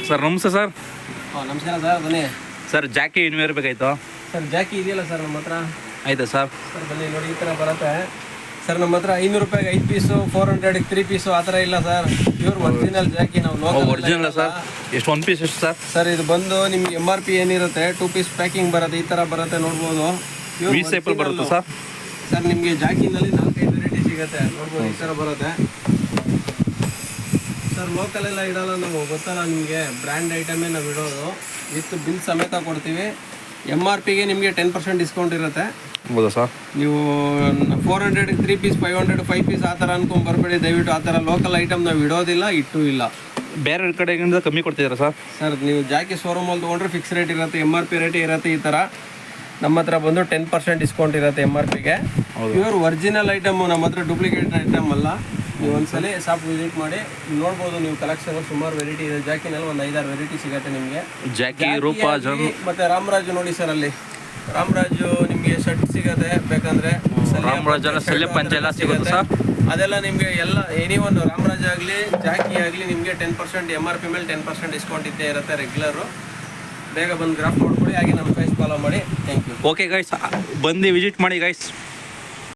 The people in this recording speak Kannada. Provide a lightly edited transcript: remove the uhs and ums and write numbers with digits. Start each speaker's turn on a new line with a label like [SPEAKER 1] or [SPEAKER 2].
[SPEAKER 1] ಸರ್ ನಮಸ್ತೆ ಸರ್.
[SPEAKER 2] ನಮಸ್ಕಾರ ಸರ್, ಬನ್ನಿ
[SPEAKER 1] ಸರ್ ಜಾಕಿ ಇನ್ವೇರ್ ಬೇಕಾಯ್ತು
[SPEAKER 2] ಸರ್. ಜಾಕಿ ಇದೆಯಲ್ಲ ಸರ್ ನಮ್ಮ ಹತ್ರ?
[SPEAKER 1] ಆಯ್ತಾ ಸರ್?
[SPEAKER 2] ಸರ್ ಬನ್ನಿ ನೋಡಿ, ಈ ಥರ ಬರುತ್ತೆ ಸರ್. ನಮ್ಮ ಹತ್ರ 500 ರೂಪಾಯಿಗೆ 5 ಪೀಸು, 400ಗೆ 3 ಪೀಸು ಆ ಥರ ಇಲ್ಲ ಸರ್. ಪ್ಯೂರ್ ಒರಿಜಿನಲ್ ಜಾಕಿ ನಾವು ಲೋಕಲ್
[SPEAKER 1] ಒರಿಜಿನಲ್ ಸರ್. ಎಷ್ಟು ಒಂದು ಪೀಸ್ ಎಷ್ಟು ಸರ್?
[SPEAKER 2] ಸರ್ ಇದು ಬಂದು ನಿಮ್ಗೆ MRP ಏನಿರುತ್ತೆ 2 ಪೀಸ್ ಪ್ಯಾಕಿಂಗ್ ಬರುತ್ತೆ, ಈ ಥರ ಬರುತ್ತೆ ನೋಡ್ಬೋದು.
[SPEAKER 1] ವಿ ಸೇಪಲ್ ಬರುತ್ತೆ ಸರ್.
[SPEAKER 2] ಸರ್ ನಿಮಗೆ ಜಾಕಿನಲ್ಲಿ 4-5 ವೆರೈಟಿ ಸಿಗುತ್ತೆ ನೋಡ್ಬೋದು, ಈ ಥರ ಬರುತ್ತೆ ಸರ್. ಲೋಕಲೆಲ್ಲ ಇಡೋಲ್ಲ ನಾವು, ಗೊತ್ತಲ್ಲ ನಿಮಗೆ, ಬ್ರ್ಯಾಂಡ್ ಐಟಮೇ ನಾವು ಇಡೋದು. ವಿತ್ ಬಿಲ್ ಸಮೇತ ಕೊಡ್ತೀವಿ. MRPಗೆ ನಿಮಗೆ 10% ಡಿಸ್ಕೌಂಟ್ ಇರುತ್ತೆ.
[SPEAKER 1] ಹೌದಾ ಸರ್?
[SPEAKER 2] ನೀವು 400ಗೆ 3 ಪೀಸ್, 500 5 ಪೀಸ್ ಆ ಥರ ಅನ್ಕೊಂಡು ಬರಬೇಡಿ ದಯವಿಟ್ಟು. ಆ ಥರ ಲೋಕಲ್ ಐಟಮ್ ನಾವು ಇಡೋದಿಲ್ಲ, ಇಟ್ಟೂ ಇಲ್ಲ.
[SPEAKER 1] ಬೇರೆ ಕಡೆಗಿಂತ ಕಮ್ಮಿ ಕೊಡ್ತಿದ್ದೀರಾ ಸರ್?
[SPEAKER 2] ಸರ್ ನೀವು ಜಾಕಿ ಶೋರೂಮಲ್ಲಿ ತೊಗೊಂಡ್ರೆ ಫಿಕ್ಸ್ ರೇಟ್ ಇರುತ್ತೆ, MRP ರೇಟ್ ಇರುತ್ತೆ. ಈ ಥರ ನಮ್ಮ ಹತ್ರ ಬಂದು 10% ಡಿಸ್ಕೌಂಟ್ ಇರುತ್ತೆ MRPಗೆ. ಪ್ಯೂರ್ ಒರಿಜಿನಲ್ ಐಟಮು, ನಮ್ಮ ಹತ್ರ ಡೂಪ್ಲಿಕೇಟ್ ಐಟಮ್ ಅಲ್ಲ. ನೀವು ಒಂದ್ಸಲ ಶಾಪ್ ವಿಸಿಟ್ ಮಾಡಿ ನೋಡ್ಬೋದು. ನೀವು ಕಲೆಕ್ಷನ್ ಸುಮಾರು ವೆರೈಟಿ ಇದೆ ಜಾಕಿನಲ್ಲಿ, ಒಂದು 5-6 ವೆರೈಟಿ ಸಿಗುತ್ತೆ ನಿಮಗೆ.
[SPEAKER 1] ಜಾಕಿ ರೂಪ
[SPEAKER 2] ಮತ್ತೆ ರಾಮರಾಜು ನೋಡಿ ಸರ್, ಅಲ್ಲಿ ರಾಮರಾಜು ನಿಮಗೆ ಶರ್ಟ್ ಸಿಗುತ್ತೆ ಬೇಕಂದ್ರೆ.
[SPEAKER 1] ರಾಮರಾಜ್ ಸಲ್ಯ ಪಂಚ ಎಲ್ಲ ಸಿಗುತ್ತೆ ಸರ್.
[SPEAKER 2] ಅದೆಲ್ಲ ನಿಮಗೆ ಎಲ್ಲ ಎನಿ ಒಂದು ರಾಮರಾಜ್ ಆಗಲಿ ಜಾಕಿ ಆಗಲಿ ನಿಮಗೆ 10% MRP ಮೇಲೆ 10% ಡಿಸ್ಕೌಂಟ್ ಇದ್ದೇ ಇರುತ್ತೆ ರೆಗ್ಯುಲರು. ಬೇಗ ಬಂದು ಗ್ರಾಫ್ ಮಾಡ್ಕೊಳ್ಳಿ, ಹಾಗೆ ನಮ್ಮ ಫೇಸ್ ಫಾಲೋ ಮಾಡಿ. Thank you.
[SPEAKER 1] ಓಕೆ ಗೈಸ್, ಬಂದು ವಿಸಿಟ್ ಮಾಡಿ ಗೈಸ್.